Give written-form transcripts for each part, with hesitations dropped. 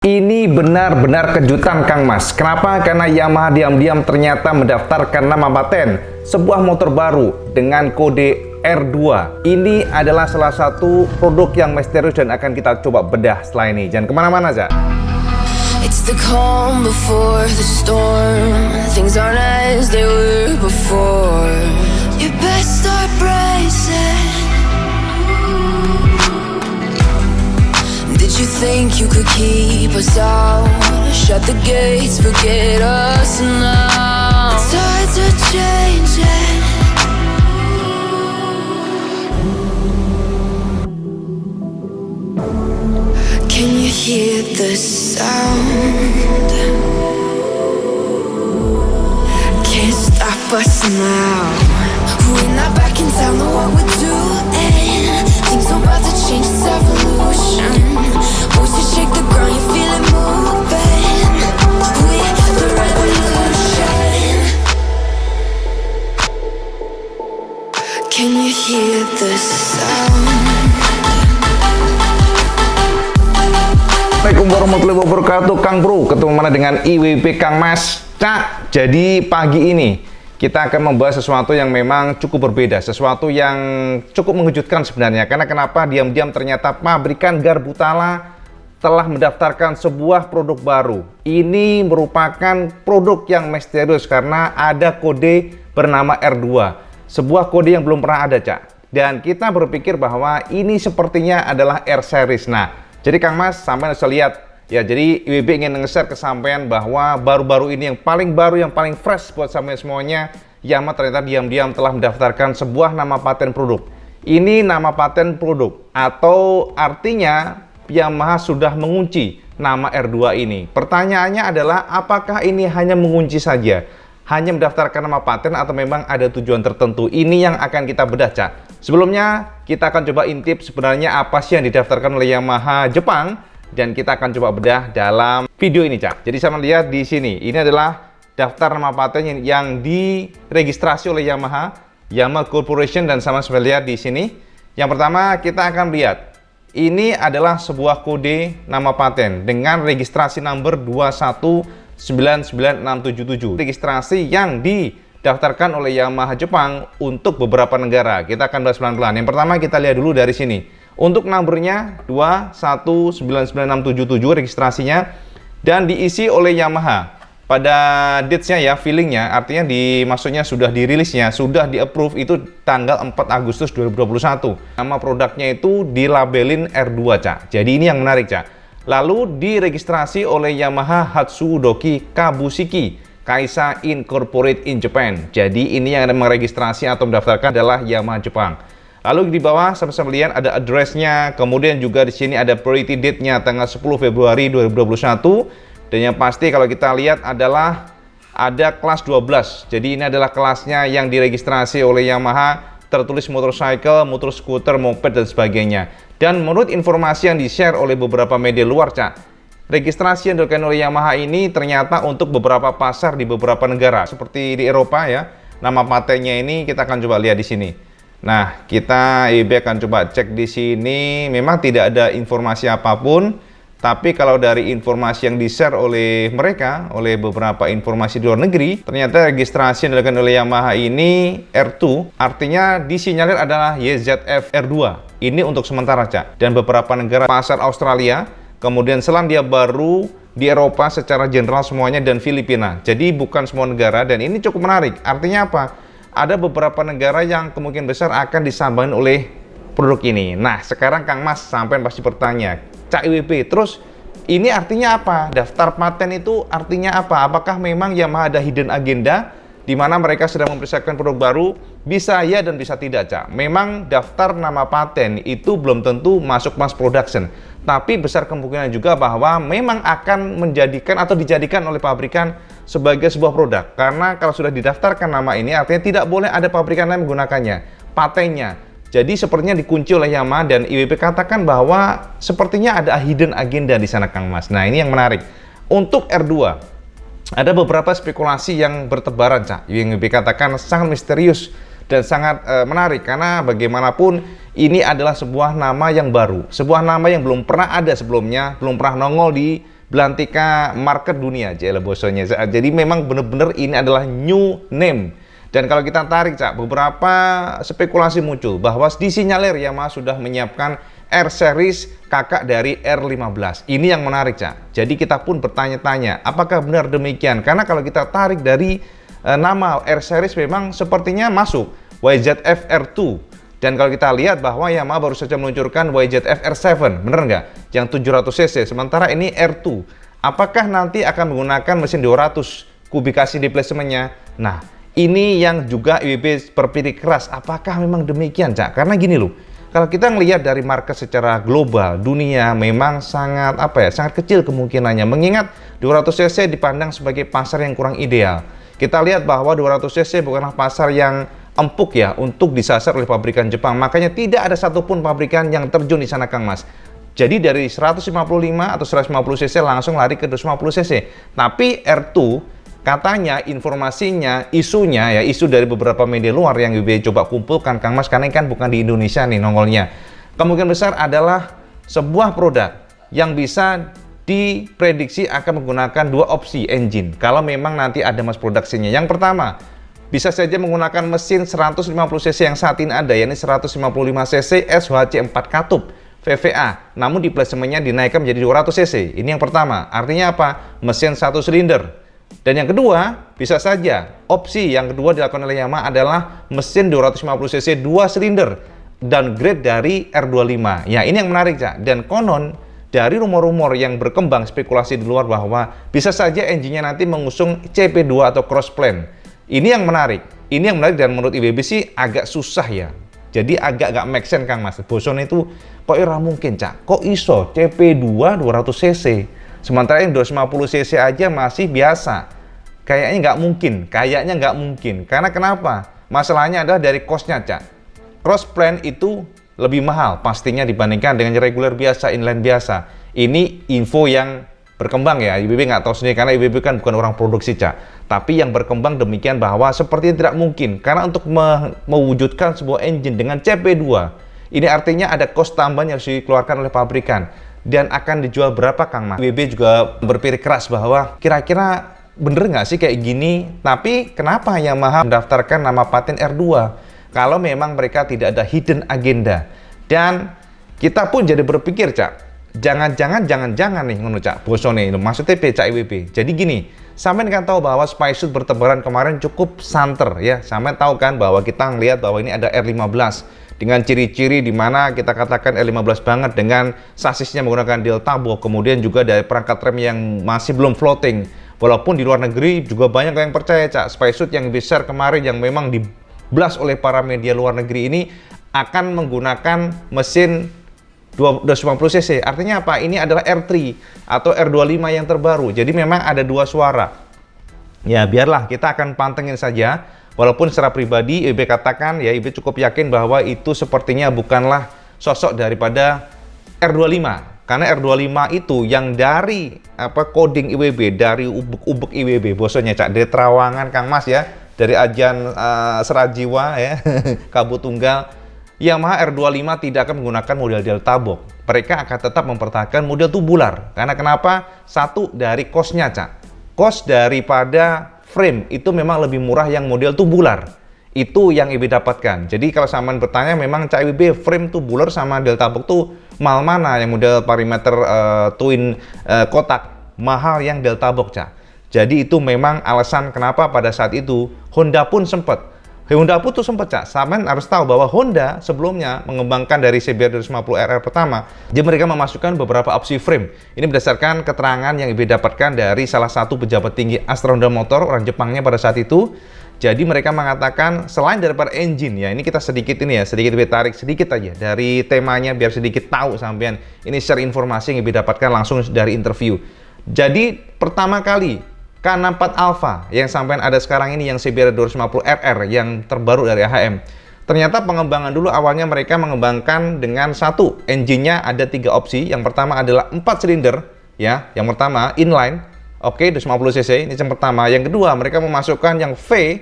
Ini benar-benar kejutan Kang Mas. Kenapa? Karena Yamaha diam-diam ternyata mendaftarkan nama paten sebuah motor baru dengan kode R2. Ini adalah salah satu produk yang misterius dan akan kita coba bedah setelah ini. Jangan kemana-mana aja. It's the calm before the storm. Things aren't as they were before. You best start bracing. Did you think you could keep us out? Shut the gates, forget us now. Tides are changing. Can you hear the sound? Can't stop us now. We're not back in town, know what we're doing. Things are about to change, it's evolution. Voices shake the ground, you feel it moving. We're the revolution. Can you hear the sound? Assalamualaikum warahmatullahi wabarakatuh, Kang Bro. Ketemu mana dengan IWP Kang Mas. Cak, jadi pagi ini kita akan membahas sesuatu yang memang cukup berbeda, sesuatu yang cukup mengejutkan sebenarnya. Karena kenapa? Diam-diam ternyata pabrikan Garbutala telah mendaftarkan sebuah produk baru. Ini merupakan produk yang misterius karena ada kode bernama R2. Sebuah kode yang belum pernah ada, Cak. Dan kita berpikir bahwa ini sepertinya adalah R series. Nah, jadi Kang Mas, sampai bisa lihat ya, jadi IWB ingin nge-share ke sampean bahwa baru-baru ini yang paling baru, yang paling fresh buat sampean semuanya, Yamaha ternyata diam-diam telah mendaftarkan sebuah nama paten produk. Ini nama paten produk, atau artinya Yamaha sudah mengunci nama R2 ini. Pertanyaannya adalah, apakah ini hanya mengunci saja? Hanya mendaftarkan nama paten atau memang ada tujuan tertentu? Ini yang akan kita bedah, Cak. Sebelumnya, kita akan coba intip sebenarnya apa sih yang didaftarkan oleh Yamaha Jepang, dan kita akan coba bedah dalam video ini, Cak. Jadi sama lihat di sini, ini adalah daftar nama paten yang diregistrasi oleh Yamaha Corporation, dan sama lihat di sini. Yang pertama kita akan lihat, ini adalah sebuah kode nama paten dengan registrasi number 2199677. Registrasi yang didaftarkan oleh Yamaha Jepang untuk beberapa negara. Kita akan bahas pelan-pelan. Yang pertama kita lihat dulu dari sini. Untuk numbernya 2199677 registrasinya, dan diisi oleh Yamaha. Pada dates-nya ya, feeling-nya, artinya maksudnya sudah dirilisnya, sudah di-approve itu tanggal 4 Agustus 2021. Nama produknya itu dilabelin R2, Cak. Jadi ini yang menarik, Cak. Lalu diregistrasi oleh Yamaha Hatsudoki Kabushiki Kaisa Incorporate in Japan. Jadi ini yang meregistrasi atau mendaftarkan adalah Yamaha Jepang. Lalu di bawah sama-sama lihat ada address-nya, kemudian juga di sini ada priority date-nya tanggal 10 Februari 2021. Dan yang pasti kalau kita lihat adalah ada kelas 12. Jadi ini adalah kelasnya yang diregistrasi oleh Yamaha, tertulis motorcycle, motor scooter, moped dan sebagainya. Dan menurut informasi yang di-share oleh beberapa media luar, Cak, registrasi yang dilakukan oleh Yamaha ini ternyata untuk beberapa pasar di beberapa negara seperti di Eropa ya. Nama patennya ini kita akan coba lihat di sini. Nah, kita IWB akan coba cek di sini. Memang tidak ada informasi apapun, tapi kalau dari informasi yang di-share oleh mereka, oleh beberapa informasi di luar negeri, ternyata registrasi yang dilakukan oleh Yamaha ini R2, artinya disinyalir adalah YZF R2. Ini untuk sementara, Cak. Dan beberapa negara pasar Australia, kemudian Selandia Baru, di Eropa secara general semuanya, dan Filipina. Jadi bukan semua negara, dan ini cukup menarik. Artinya apa? Ada beberapa negara yang kemungkinan besar akan disambangin oleh produk ini. Nah, sekarang Kang Mas sampai pasti bertanya, Cak IWP, terus ini artinya apa? Daftar paten itu artinya apa? Apakah memang Yamaha ada hidden agenda di mana mereka sedang mempersiapkan produk baru? Bisa ya dan bisa tidak, Cak. Memang daftar nama paten itu belum tentu masuk mass production, tapi besar kemungkinan juga bahwa memang akan menjadikan atau dijadikan oleh pabrikan sebagai sebuah produk. Karena kalau sudah didaftarkan nama ini, artinya tidak boleh ada pabrikan lain menggunakannya, patennya. Jadi sepertinya dikunci oleh Yamaha, dan IWP katakan bahwa sepertinya ada hidden agenda di sana, Kang Mas. Nah, ini yang menarik. Untuk R2, ada beberapa spekulasi yang bertebaran, Cak. Yang IWP katakan sangat misterius dan sangat menarik, karena bagaimanapun ini adalah sebuah nama yang baru, sebuah nama yang belum pernah ada sebelumnya, belum pernah nongol di belantika market dunia, jele bosonya. Jadi memang benar-benar ini adalah new name. Dan kalau kita tarik, Cak, beberapa spekulasi muncul bahwa disinyalir Yamaha sudah menyiapkan R series kakak dari R15. Ini yang menarik, Cak. Jadi kita pun bertanya-tanya, apakah benar demikian? Karena kalau kita tarik dari nama R series memang sepertinya masuk YZF R2. Dan kalau kita lihat bahwa Yamaha baru saja meluncurkan YZF R7, bener nggak? Yang 700cc, sementara ini R2. Apakah nanti akan menggunakan mesin 200 kubikasi displacementnya? Nah, ini yang juga IWB berpikir keras, apakah memang demikian, Cak? Karena gini loh, kalau kita ngelihat dari market secara global, dunia memang sangat sangat kecil kemungkinannya, mengingat 200cc dipandang sebagai pasar yang kurang ideal. Kita lihat bahwa 200cc bukanlah pasar yang empuk ya untuk disasar oleh pabrikan Jepang, makanya tidak ada satupun pabrikan yang terjun di sana, Kang Mas. Jadi dari 155 atau 150cc langsung lari ke 250cc. Tapi R2 katanya informasinya, isunya ya, isu dari beberapa media luar yang IWB coba kumpulkan, Kang Mas, karena kan bukan di Indonesia nih nongolnya. Kemungkinan besar adalah sebuah produk yang bisa diprediksi akan menggunakan dua opsi engine kalau memang nanti ada mass produksinya. Yang pertama, bisa saja menggunakan mesin 150cc yang saat ini ada, yakni 155cc SHC 4 katup VVA, namun displacementnya dinaikkan menjadi 200cc. Ini yang pertama, artinya apa? Mesin satu silinder. Dan yang kedua, bisa saja opsi yang kedua dilakukan oleh Yamaha adalah mesin 250cc 2 silinder dan grade dari R25. Ya, ini yang menarik, Cak. Dan konon dari rumor-rumor yang berkembang spekulasi di luar bahwa bisa saja engine-nya nanti mengusung CP2 atau cross plane. Ini yang menarik. Ini yang menarik dan menurut IWB sih agak susah ya. Jadi agak gak make sense, Kang Mas. Boson itu kok mungkin, Cak. Kok iso CP2 200cc? Sementara yang 250cc aja masih biasa. Kayaknya nggak mungkin. Karena kenapa? Masalahnya adalah dari cost-nya, Cak. Cross plane itu lebih mahal pastinya dibandingkan dengan reguler biasa, inline biasa. Ini info yang berkembang ya. IWB nggak tahu sendiri karena IWB kan bukan orang produksi, Cak. Tapi yang berkembang demikian bahwa sepertinya tidak mungkin. Karena untuk mewujudkan sebuah engine dengan CP2, ini artinya ada cost tambahan yang harus dikeluarkan oleh pabrikan. Dan akan dijual berapa, Kang Mas? IWB juga berpikir keras bahwa kira-kira bener nggak sih kayak gini? Tapi kenapa Yamaha mendaftarkan nama paten R2 kalau memang mereka tidak ada hidden agenda? Dan kita pun jadi berpikir, Cak, jangan-jangan nih ngono, Cak, bosone maksudnya Cak IWB. Jadi gini, sampean kan tahu bahwa Spacesuit bertebaran kemarin cukup santer ya. Sampean tahu kan bahwa kita ngelihat bahwa ini ada R15 dengan ciri-ciri di mana kita katakan R15 banget dengan sasisnya menggunakan delta box, kemudian juga dari perangkat rem yang masih belum floating. Walaupun di luar negeri juga banyak yang percaya, Cak, Spacesuit yang besar kemarin yang memang diblas oleh para media luar negeri ini akan menggunakan mesin 250cc. Artinya apa? Ini adalah R3 atau R25 yang terbaru. Jadi memang ada dua suara. Ya biarlah, kita akan pantengin saja. Walaupun secara pribadi IWB katakan ya, IWB cukup yakin bahwa itu sepertinya bukanlah sosok daripada R25. Karena R25 itu yang dari coding IWB, dari ubek-ubek IWB, bosnya, Cak, dari Terawangan, Kang Mas ya, dari Ajan Serajiwa ya, Kabut Tunggal. Yamaha R25 tidak akan menggunakan model delta box. Mereka akan tetap mempertahankan model tubular. Karena kenapa? Satu, dari cost-nya, Cak. Cost daripada frame itu memang lebih murah yang model tubular. Itu yang IWB dapatkan. Jadi kalau sampean bertanya, memang Cak IWB frame tubular sama delta box tuh mahal mana? Yang model parameter twin kotak, mahal yang delta box, Cak. Jadi itu memang alasan kenapa pada saat itu Honda pun sempat, Cak. Sampean harus tahu bahwa Honda sebelumnya mengembangkan dari CBR 250RR pertama, jadi mereka memasukkan beberapa opsi frame. Ini berdasarkan keterangan yang IWB dapatkan dari salah satu pejabat tinggi Astra Honda Motor, orang Jepangnya pada saat itu. Jadi mereka mengatakan selain daripada engine ya, ini kita sedikit tarik sedikit aja dari temanya biar sedikit tahu sampean. Ini share informasi yang IWB dapatkan langsung dari interview. Jadi pertama kali K64 Alpha yang sampean ada sekarang ini yang CBR 250RR yang terbaru dari AHM. Ternyata pengembangan dulu awalnya mereka mengembangkan dengan satu engine-nya ada 3 opsi. Yang pertama adalah 4 silinder ya. Yang pertama inline. Oke, 250cc ini yang pertama. Yang kedua mereka memasukkan yang V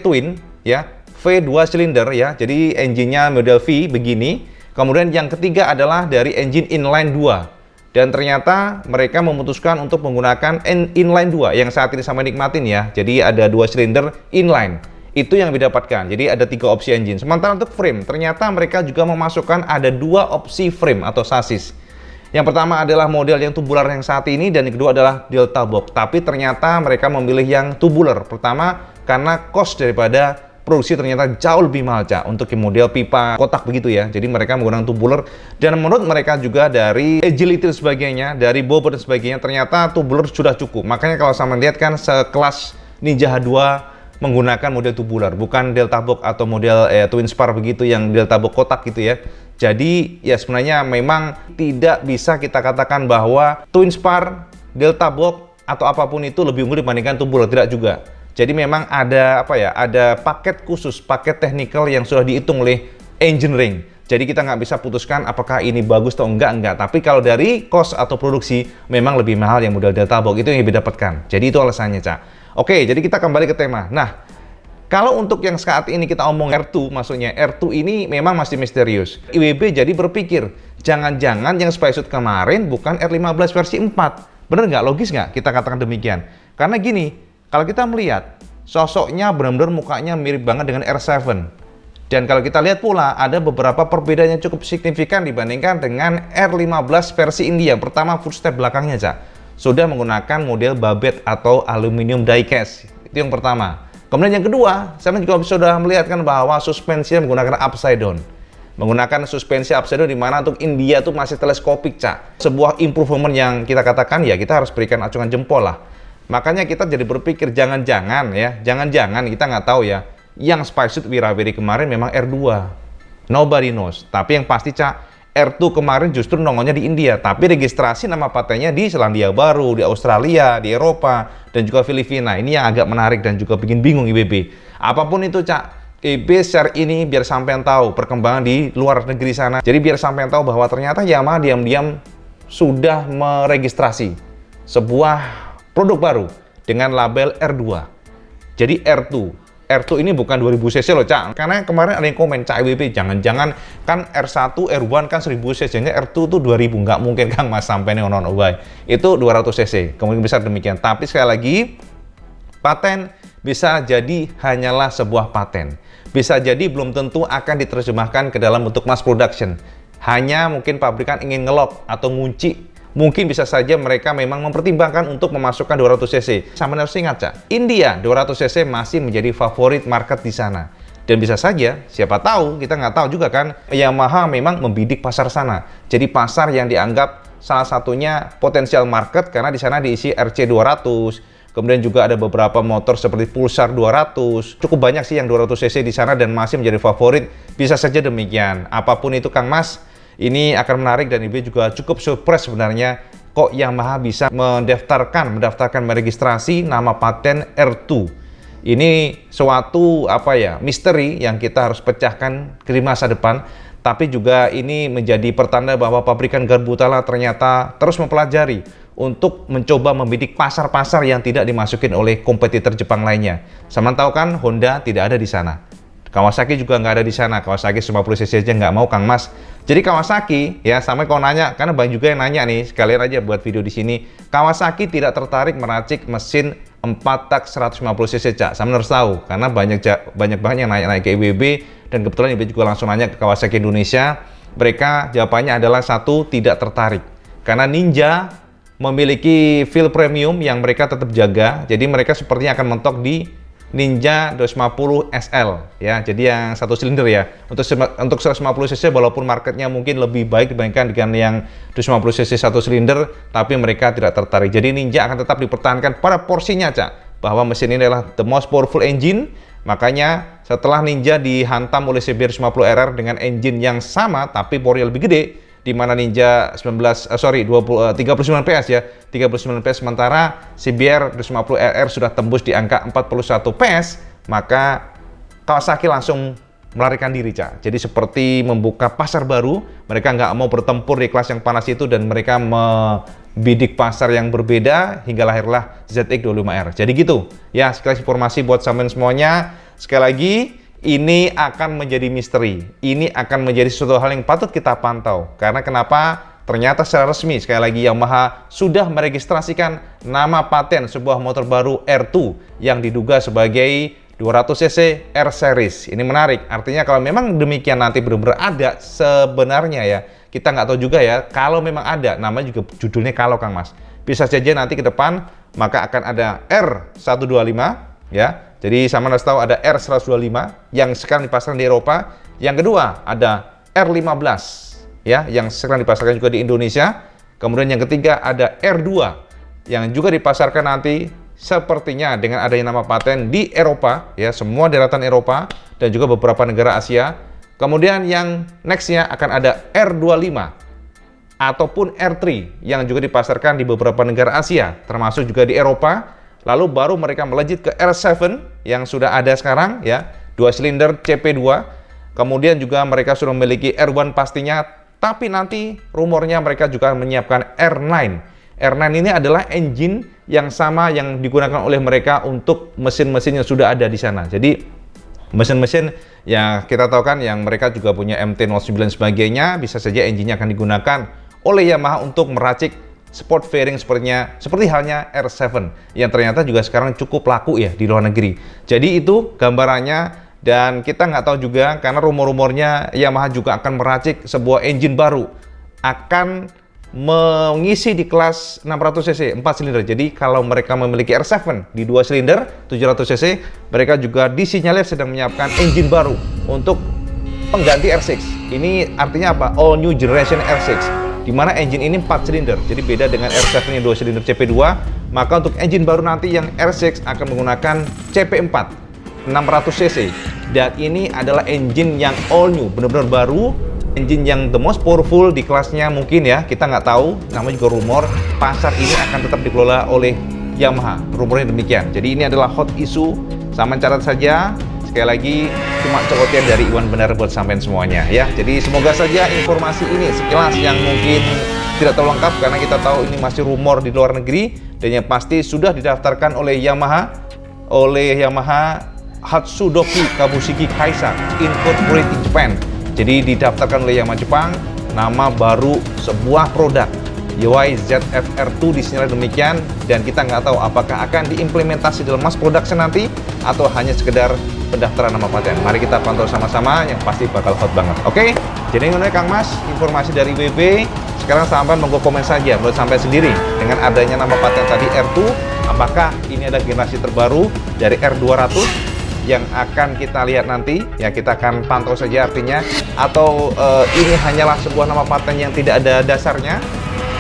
twin ya, V 2 silinder ya. Jadi engine-nya model V begini. Kemudian yang ketiga adalah dari engine inline 2. Dan ternyata mereka memutuskan untuk menggunakan inline 2 yang saat ini sama nikmatin ya. Jadi ada 2 silinder inline. Itu yang didapatkan. Jadi ada 3 opsi engine. Sementara untuk frame, ternyata mereka juga memasukkan ada 2 opsi frame atau sasis. Yang pertama adalah model yang tubular yang saat ini, dan yang kedua adalah Delta Box. Tapi ternyata mereka memilih yang tubular. Pertama, karena cost daripada produksi ternyata jauh lebih mahal, Cak, untuk model pipa kotak begitu ya. Jadi mereka menggunakan tubular, dan menurut mereka juga dari agility dan sebagainya, dari bobot dan sebagainya, ternyata tubular sudah cukup. Makanya kalau saya melihat kan sekelas Ninja H2 menggunakan model tubular, bukan Delta Box atau model Twin Spar begitu yang Delta Box kotak gitu ya. Jadi ya sebenarnya memang tidak bisa kita katakan bahwa Twin Spar, Delta Box atau apapun itu lebih unggul dibandingkan tubular, tidak juga. Jadi memang ada apa ya? Ada paket khusus, paket technical yang sudah dihitung oleh engineering. Jadi kita nggak bisa putuskan apakah ini bagus atau enggak. Tapi kalau dari cost atau produksi memang lebih mahal yang model Delta Box, itu yang didapatkan. Jadi itu alasannya, Cak. Oke, jadi kita kembali ke tema. Nah, kalau untuk yang saat ini kita omong R2, maksudnya R2 ini memang masih misterius. IWB jadi berpikir, jangan-jangan yang Spacesuit kemarin bukan R15 versi 4. Bener nggak? Logis nggak kita katakan demikian? Karena gini, kalau kita melihat, sosoknya benar-benar mukanya mirip banget dengan R7. Dan kalau kita lihat pula, ada beberapa perbedaan yang cukup signifikan dibandingkan dengan R15 versi India. Pertama, footstep belakangnya, Cak, sudah menggunakan model babet atau aluminium diecast. Itu yang pertama. Kemudian yang kedua, saya juga sudah melihatkan bahwa suspensinya menggunakan upside down. Menggunakan suspensi upside down di mana untuk India itu masih teleskopik, Cak. Sebuah improvement yang kita katakan ya kita harus berikan acungan jempol lah. Makanya kita jadi berpikir jangan-jangan kita nggak tahu ya, yang Spacesuit Wirawiri kemarin memang R2. Nobody knows. Tapi yang pasti, Cak, R2 kemarin justru nongolnya di India, tapi registrasi nama patennya di Selandia Baru, di Australia, di Eropa, dan juga Filipina. Ini yang agak menarik dan juga bikin bingung IWB. Apapun itu, Cak, IWB share ini biar sampean tahu perkembangan di luar negeri sana. Jadi biar sampean tahu bahwa ternyata Yamaha diam-diam sudah meregistrasi sebuah produk baru dengan label R2. Jadi R2 ini bukan 2000 cc loh, Cak. Karena kemarin ada yang komen, Cak IWB, jangan-jangan kan R1, R1 kan 1000 cc-nya, R2 tuh 2000. Nggak mungkin Kang Mas sampai nih on away. Itu 200 cc. Kemungkinan besar demikian. Tapi sekali lagi, paten bisa jadi hanyalah sebuah paten. Bisa jadi belum tentu akan diterjemahkan ke dalam bentuk mass production. Hanya mungkin pabrikan ingin ngelok atau ngunci. Mungkin bisa saja mereka memang mempertimbangkan untuk memasukkan 200 cc. Sama harus ingat, Cak, India 200 cc masih menjadi favorit market di sana. Dan bisa saja, siapa tahu, kita nggak tahu juga kan, Yamaha memang membidik pasar sana. Jadi pasar yang dianggap salah satunya potensial market karena di sana diisi RC 200. Kemudian juga ada beberapa motor seperti Pulsar 200. Cukup banyak sih yang 200 cc di sana dan masih menjadi favorit. Bisa saja demikian. Apapun itu, Kang Mas, ini akan menarik dan IWB juga cukup surprise sebenarnya kok Yamaha bisa mendaftarkan meregistrasi nama paten R2. Ini suatu misteri yang kita harus pecahkan di masa depan. Tapi juga ini menjadi pertanda bahwa pabrikan Garbu Tala ternyata terus mempelajari untuk mencoba membidik pasar-pasar yang tidak dimasukin oleh kompetitor Jepang lainnya. Sama tahu kan Honda tidak ada di sana. Kawasaki juga nggak ada di sana. Kawasaki 50 cc aja nggak mau, Kang Mas. Jadi Kawasaki ya, sampai kau nanya, karena banyak juga yang nanya nih, sekalian aja buat video di sini. Kawasaki tidak tertarik meracik mesin 4 tak 150 cc, Cak. Saya harus tahu karena banyak banget yang nanya ke IWB, dan kebetulan IWB juga langsung nanya ke Kawasaki Indonesia. Mereka jawabannya adalah satu, tidak tertarik. Karena Ninja memiliki feel premium yang mereka tetap jaga. Jadi mereka sepertinya akan mentok di Ninja 250 SL ya, jadi yang satu silinder ya. Untuk 150 cc walaupun marketnya mungkin lebih baik dibandingkan dengan yang 250 cc satu silinder, tapi mereka tidak tertarik. Jadi Ninja akan tetap dipertahankan pada porsinya, Cak, bahwa mesin ini adalah the most powerful engine. Makanya setelah Ninja dihantam oleh CBR 250RR dengan engine yang sama tapi powernya lebih gede, di mana Ninja 39 PS ya, 39 PS, sementara CBR 250RR sudah tembus di angka 41 PS, maka Kawasaki langsung melarikan diri, Cak. Jadi seperti membuka pasar baru, mereka nggak mau bertempur di kelas yang panas itu, dan mereka membidik pasar yang berbeda hingga lahirlah ZX25R. Jadi gitu ya, sekilas informasi buat sampean semuanya. Sekali lagi, ini akan menjadi misteri. Ini akan menjadi sesuatu hal yang patut kita pantau. Karena kenapa? ternyata secara resmi sekali lagi Yamaha sudah meregistrasikan nama paten sebuah motor baru R2 yang diduga sebagai 200cc R Series. Ini menarik, artinya kalau memang demikian nanti benar-benar ada sebenarnya ya, kita nggak tahu juga ya, kalau memang ada, namanya juga judulnya kalau Kang Mas. Bisa saja nanti ke depan maka akan ada R125 ya. Jadi sama harus tahu ada R125 yang sekarang dipasarkan di Eropa. Yang kedua ada R15 ya, yang sekarang dipasarkan juga di Indonesia. Kemudian yang ketiga ada R2 yang juga dipasarkan nanti sepertinya dengan adanya nama paten di Eropa ya, semua daratan Eropa dan juga beberapa negara Asia. Kemudian yang nextnya akan ada R25 ataupun R3 yang juga dipasarkan di beberapa negara Asia, termasuk juga di Eropa. Lalu baru mereka melejit ke R7 yang sudah ada sekarang ya, 2 silinder CP2. Kemudian juga mereka sudah memiliki R1 pastinya, tapi nanti rumornya mereka juga menyiapkan R9. R9 ini adalah engine yang sama yang digunakan oleh mereka untuk mesin-mesin yang sudah ada di sana. Jadi mesin-mesin yang kita tahu kan yang mereka juga punya MT-09 sebagainya, bisa saja engine-nya akan digunakan oleh Yamaha untuk meracik sport fairing seperti halnya R7 yang ternyata juga sekarang cukup laku ya di luar negeri. Jadi itu gambarannya, dan kita nggak tahu juga karena rumor-rumornya Yamaha juga akan meracik sebuah engine baru, akan mengisi di kelas 600cc 4 silinder. Jadi kalau mereka memiliki R7 di 2 silinder 700cc, mereka juga disinyalir sedang menyiapkan engine baru untuk pengganti R6. Ini artinya apa? All new generation R6. Di mana engine ini 4 silinder, jadi beda dengan R7 yang 2 silinder CP2. Maka untuk engine baru nanti yang R6 akan menggunakan CP4 600cc, dan ini adalah engine yang all new, benar-benar baru, engine yang the most powerful di kelasnya mungkin ya, kita nggak tahu, namanya juga rumor. Pasar ini akan tetap dikelola oleh Yamaha, rumornya demikian. Jadi ini adalah hot issue, sama catat saja. Sekali lagi, cuma cokotian dari Iwan Benar buat sampean semuanya ya. Jadi semoga saja informasi ini sekilas yang mungkin tidak terlalu lengkap, karena kita tahu ini masih rumor di luar negeri, dan yang pasti sudah didaftarkan oleh Yamaha Hatsudoki Kabushiki Kaisa Incorporated in Japan. Jadi didaftarkan oleh Yamaha Jepang, nama baru sebuah produk YZF-R2 disinyalir demikian, dan kita nggak tahu apakah akan diimplementasi dalam mass production nanti atau hanya sekedar pendaftaran nama paten. Mari kita pantau sama-sama, yang pasti bakal hot banget. Oke? Jadi ini Kang Mas, informasi dari WB. Sekarang sampai monggo komen saja menurut sampai sendiri dengan adanya nama paten tadi R2, apakah ini ada generasi terbaru dari R200 yang akan kita lihat nanti ya, kita akan pantau saja artinya, atau ini hanyalah sebuah nama paten yang tidak ada dasarnya,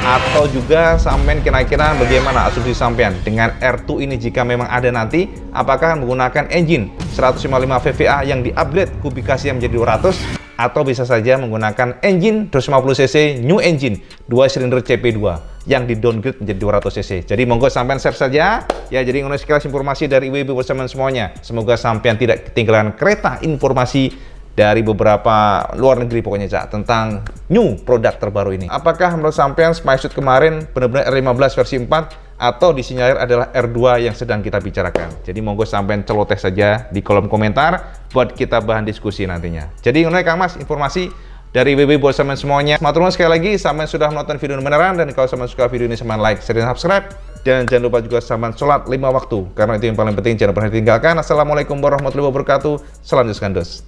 atau juga sampean kira-kira bagaimana asumsi sampean dengan R2 ini jika memang ada nanti, apakah menggunakan engine 155 VVA yang di-upgrade kubikasinya menjadi 200, atau bisa saja menggunakan engine 250cc new engine 2 silinder CP2 yang di-downgrade menjadi 200cc. Jadi monggo sampean share saja ya. Jadi ini sekilas informasi dari WB bersama semuanya. Semoga sampean tidak ketinggalan kereta informasi dari beberapa luar negeri pokoknya Cak, tentang new produk terbaru ini. Apakah menurut sampean Spysuit kemarin benar-benar R15 versi 4 atau disinyalir adalah R2 yang sedang kita bicarakan? Jadi monggo sampean celoteh saja di kolom komentar buat kita bahan diskusi nantinya. Jadi ini Kang Mas, informasi dari WB buat sampean semuanya. Matur nuwun sekali lagi sampean sudah menonton video ini beneran, dan kalau sampean suka video ini sampean like, share, dan subscribe. Dan jangan lupa juga sampean sholat 5 waktu, karena itu yang paling penting, jangan pernah ditinggalkan. Assalamualaikum warahmatullahi wabarakatuh. Salam Yesus Kandos.